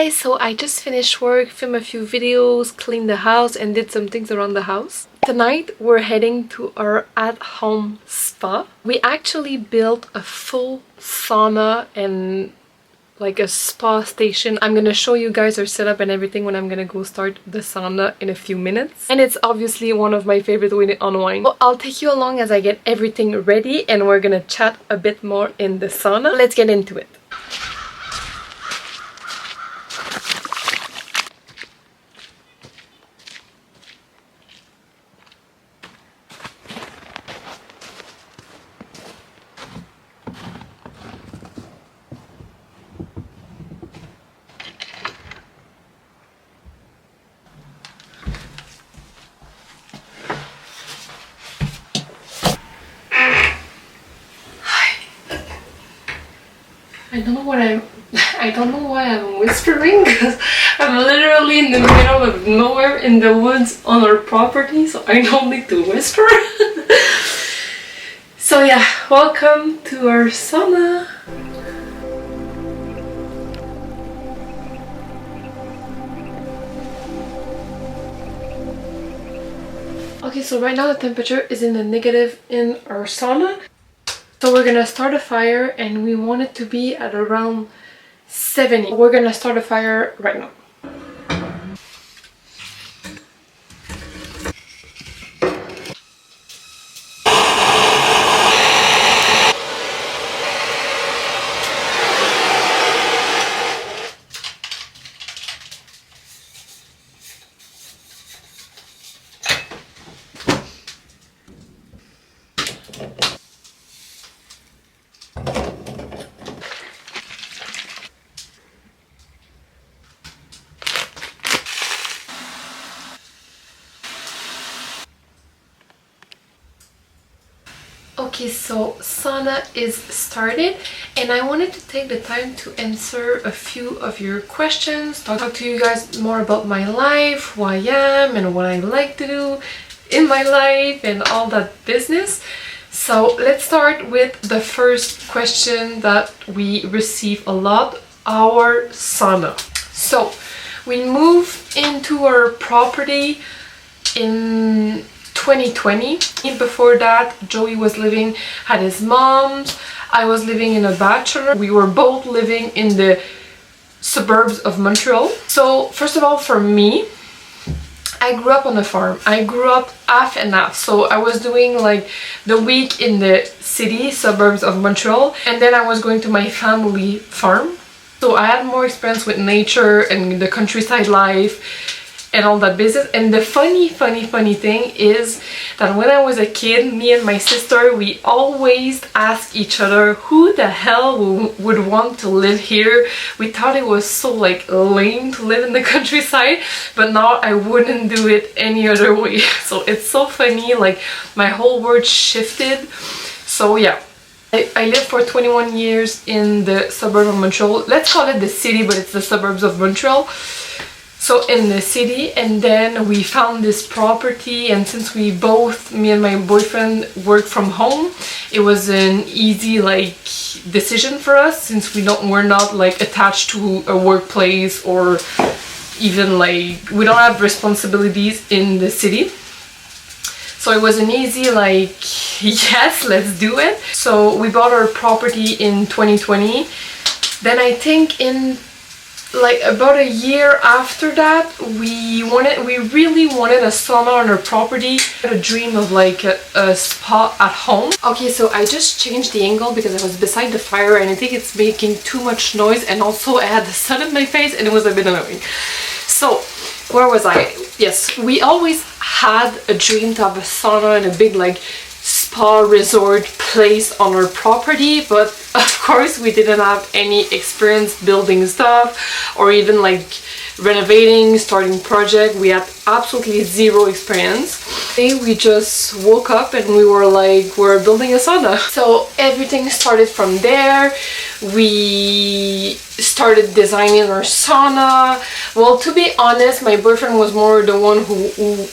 guys, so I just finished work, filmed a few videos, cleaned the house and did some things around the house. Tonight we're heading to our at-home spa. We actually built a full sauna and like a spa station. I'm gonna show you guys our setup and everything when I'm gonna go start the sauna in a few minutes. And it's obviously one of my favorite ways to unwind. So I'll take you along as I get everything ready and we're gonna chat a bit more in the sauna. Let's get into it. I don't know why I'm whispering, because I'm literally in the middle of nowhere in the woods on our property, so I don't need to whisper. So yeah, welcome to our sauna. Okay, so right now the temperature is in the negative in our sauna. So we're gonna start a fire and we want it to be at around 70. We're gonna start a fire right now. Okay, so sauna is started and I wanted to take the time to answer a few of your questions, talk to you guys more about my life, who I am and what I like to do in my life and all that business. So let's start with the first question that we receive a lot, our sauna. So we moved into our property in 2020. Before that, Joey was living at his mom's. I was living in a bachelor. We were both living in the suburbs of Montreal. So first of all, for me, I grew up on a farm. I grew up half and half. So I was doing like the week in the city, suburbs of Montreal, and then I was going to my family farm. So I had more experience with nature and the countryside life and all that business. And the funny thing is that when I was a kid, me and my sister, we always asked each other who the hell would want to live here. We thought it was so like lame to live in the countryside, but now I wouldn't do it any other way. So it's so funny, like my whole world shifted. So yeah, I lived for 21 years in the suburb of Montreal. Let's call it the city, but it's the suburbs of Montreal. So in the city, and then we found this property, and since we both, me and my boyfriend, work from home, it was an easy like decision for us, since we're not like attached to a workplace or even like we don't have responsibilities in the city. So it was an easy like yes, let's do it. So we bought our property in 2020. Then I think in like about a year after that, we really wanted a sauna on our property. A dream of like a spa at home. Okay, so I just changed the angle because I was beside the fire and I think it's making too much noise, and also I had the sun in my face and it was a bit annoying. So where was I? Yes, we always had a dream to have a sauna and a big like spa resort place on our property, but of course we didn't have any experience building stuff or even like renovating, starting project. We had absolutely zero experience. We just woke up and we were like, we're building a sauna. So everything started from there. We started designing our sauna. Well, to be honest, my boyfriend was more the one who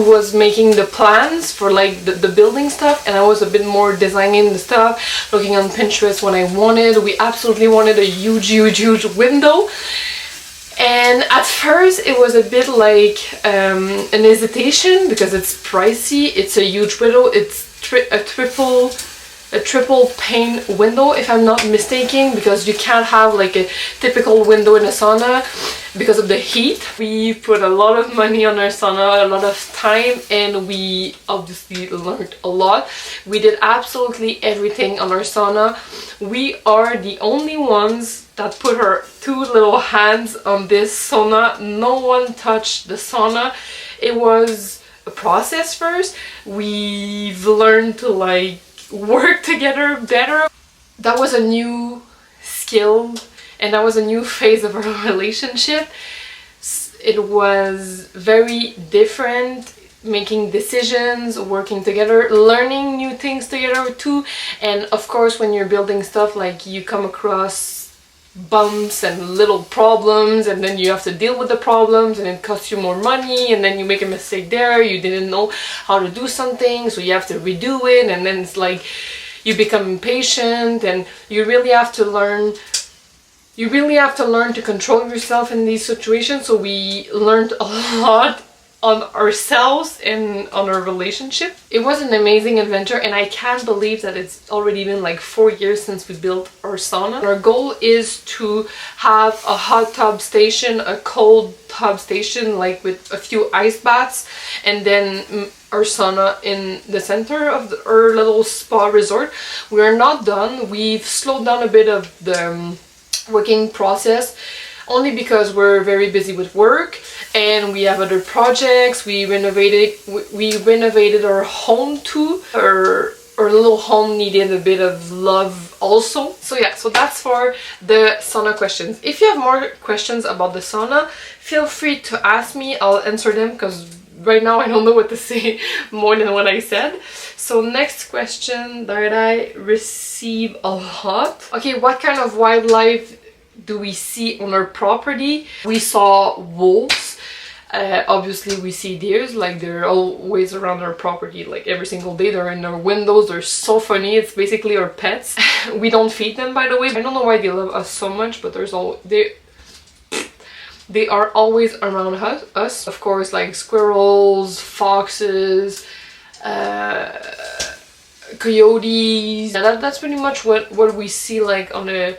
was making the plans for like the building stuff, and I was a bit more designing the stuff, looking on Pinterest what I wanted. We absolutely wanted a huge window, And at first it was a bit like an hesitation because it's pricey. It's a huge window. It's a triple pane window, if I'm not mistaken, because you can't have like a typical window in a sauna because of the heat. We put a lot of money on our sauna, a lot of time, and we obviously learned a lot. We did absolutely everything on our sauna. We are the only ones that put our 2 little hands on this sauna. No one touched the sauna. It was a process first. We've learned to like work together better. That was a new skill and that was a new phase of our relationship. It was very different, making decisions, working together, learning new things together too. And of course when you're building stuff, like you come across bumps and little problems, and then you have to deal with the problems, and it costs you more money, and then you make a mistake there, you didn't know how to do something, so you have to redo it, and then it's like you become impatient, and you really have to learn to control yourself in these situations. So we learned a lot on ourselves and on our relationship. It was an amazing adventure, and I can't believe that it's already been like 4 years since we built our sauna. Our goal is to have a hot tub station, a cold tub station, like with a few ice baths, and then our sauna in the center of our little spa resort. We are not done. We've slowed down a bit of the working process, only because we're very busy with work and we have other projects. We renovated our home too. Our little home needed a bit of love also. So yeah, so that's for the sauna questions. If you have more questions about the sauna, feel free to ask me. I'll answer them because right now I don't know what to say more than what I said. So next question that I receive a lot. Okay, what kind of wildlife do we see on our property? We saw wolves. Obviously we see deers, like they're always around our property, like every single day. They're in our windows. They're so funny. It's basically our pets. We don't feed them, by the way. I don't know why they love us so much, but they are always around us. Of course, like squirrels, foxes, coyotes. That's pretty much what we see like on a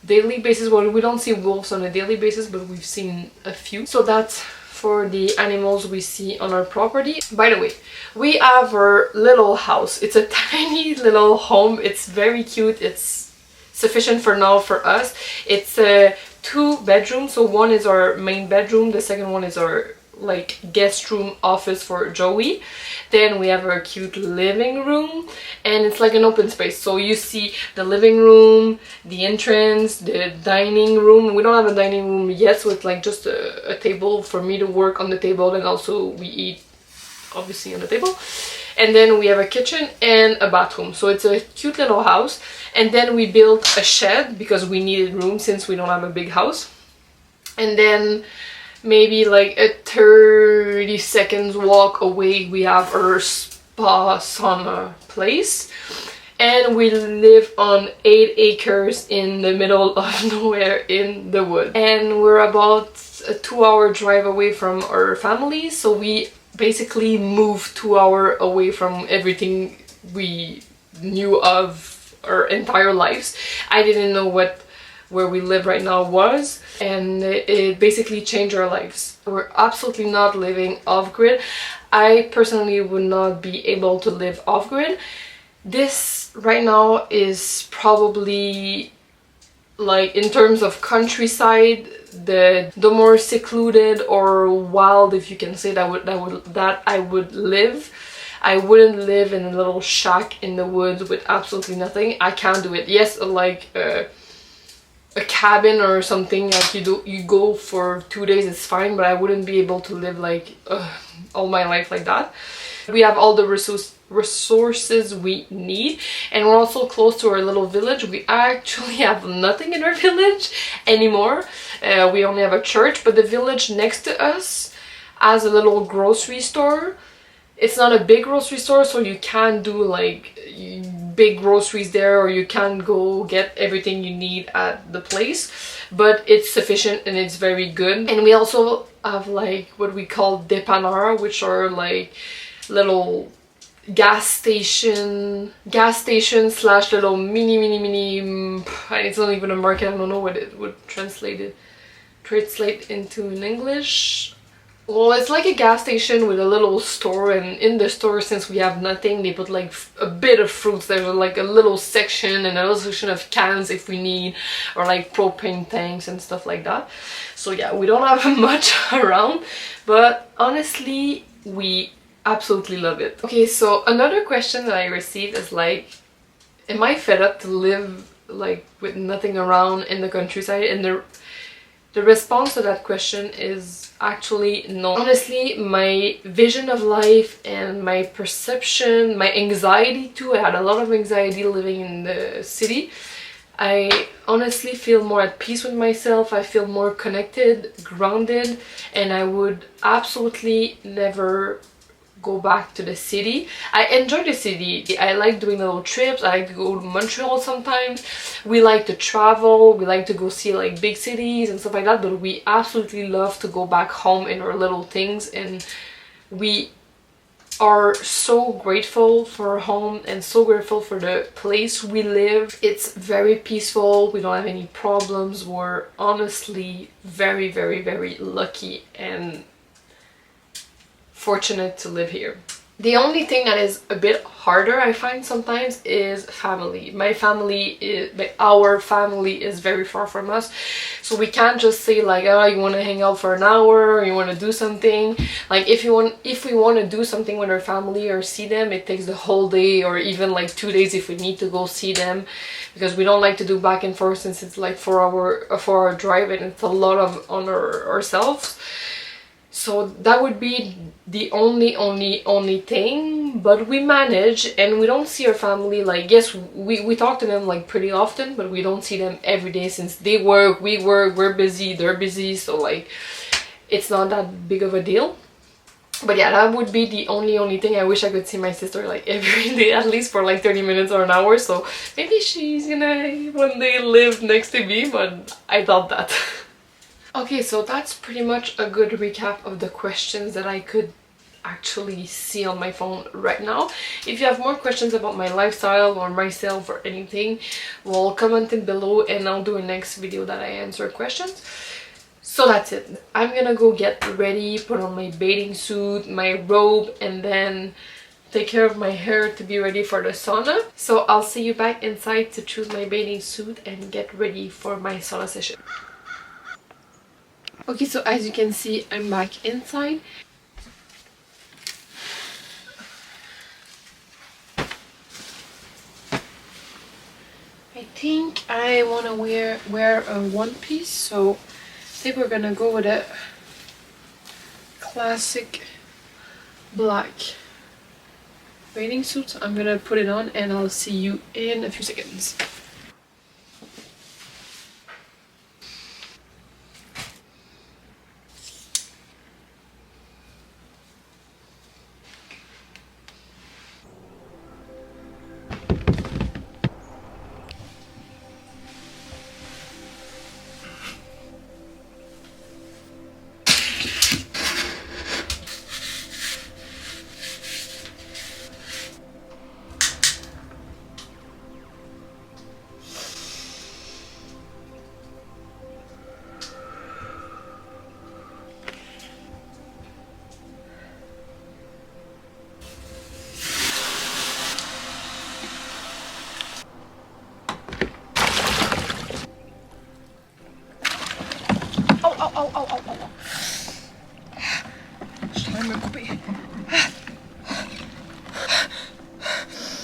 daily basis. Well, we don't see wolves on a daily basis, but we've seen a few. So that's for the animals we see on our property. By the way, we have our little house. It's a tiny little home. It's very cute. It's sufficient for now for us. It's a 2 bedrooms. So one is our main bedroom, the second one is our like guest room office for Joey. Then we have our cute living room, and it's like an open space. So you see the living room, the entrance, the dining room. We don't have a dining room yet, so it's like just a table for me to work on the table, and also we eat obviously on the table. And then we have a kitchen and a bathroom. So it's a cute little house. And then we built a shed because we needed room since we don't have a big house. And then maybe like a 30 seconds walk away we have our spa sauna place, and we live on 8 acres in the middle of nowhere in the wood, and we're about a 2-hour drive away from our family. So we basically moved 2 hours away from everything we knew of our entire lives. I didn't know where we live right now was, and it basically changed our lives. We're absolutely not living off-grid. I personally would not be able to live off-grid. This right now is probably, like, in terms of countryside, the more secluded or wild, if you can say that I would live. I wouldn't live in a little shack in the woods with absolutely nothing. I can't do it. Yes, like a cabin or something, like you go for 2 days, it's fine, but I wouldn't be able to live like all my life like that. We have all the resources we need, and we're also close to our little village. We actually have nothing in our village anymore. We only have a church, but the village next to us has a little grocery store. It's not a big grocery store, so you can do like big groceries there, or you can't go get everything you need at the place, but it's sufficient and it's very good. And we also have like what we call dépanneurs, which are like little gas station slash little mini it's not even a market. I don't know what it would translate into in English. Well, it's like a gas station with a little store, and in the store, since we have nothing, they put like a bit of fruits. There's like a little section and a little section of cans if we need, or like propane tanks and stuff like that. So yeah, we don't have much around, but honestly, we absolutely love it. Okay, so another question that I received is like, am I fed up to live like with nothing around in the countryside? And the response to that question is actually no. Honestly, my vision of life and my perception, my anxiety too, I had a lot of anxiety living in the city. I honestly feel more at peace with myself. I feel more connected, grounded, and I would absolutely never go back to the city. I enjoy the city. I like doing little trips. I like to go to Montreal sometimes. We like to travel. We like to go see like big cities and stuff like that, but we absolutely love to go back home in our little things, and we are so grateful for home and so grateful for the place we live. It's very peaceful. We don't have any problems. We're honestly very, very, very lucky and fortunate to live here. The only thing that is a bit harder, I find sometimes, is family. Our family is very far from us, so we can't just say like, oh, you want to hang out for an hour, or you want to do something. Like if we want to do something with our family or see them, it takes the whole day, or even like 2 days if we need to go see them, because we don't like to do back and forth, since it's like 4 hour drive and it's a lot on ourselves. So that would be the only thing, but we manage, and we don't see our family like, yes, we talk to them like pretty often, but we don't see them every day, since they work, we work, we're busy, they're busy, so like it's not that big of a deal. But yeah, that would be the only thing. I wish I could see my sister like every day, at least for like 30 minutes or an hour, so maybe she's gonna one day live next to me, but I doubt that. Okay, so that's pretty much a good recap of the questions that I could actually see on my phone right now. If you have more questions about my lifestyle or myself or anything, well, comment it below and I'll do a next video that I answer questions. So that's it. I'm gonna go get ready, put on my bathing suit, my robe, and then take care of my hair to be ready for the sauna. So I'll see you back inside to choose my bathing suit and get ready for my sauna session. Okay, so as you can see, I'm back inside. I think I want to wear a one piece, so I think we're gonna go with a classic black bathing suit. I'm gonna put it on and I'll see you in a few seconds.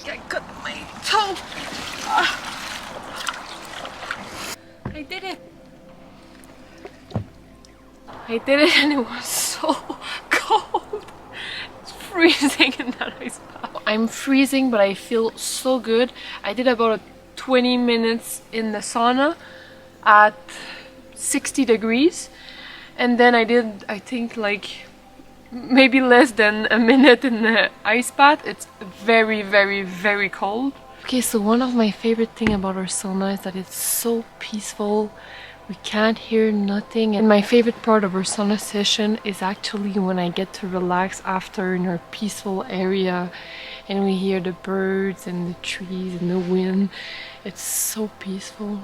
I cut my toe. I did it. I did it, and it was so cold. It's freezing in that ice bath. I'm freezing, but I feel so good. I did about 20 minutes in the sauna at 60 degrees, and then I did, I think, like maybe less than a minute in the ice bath. It's very, very, very cold. Okay, so one of my favorite thing about our sauna is that it's so peaceful. We can't hear nothing. And my favorite part of our sauna session is actually when I get to relax after in our peaceful area and we hear the birds and the trees and the wind. It's so peaceful.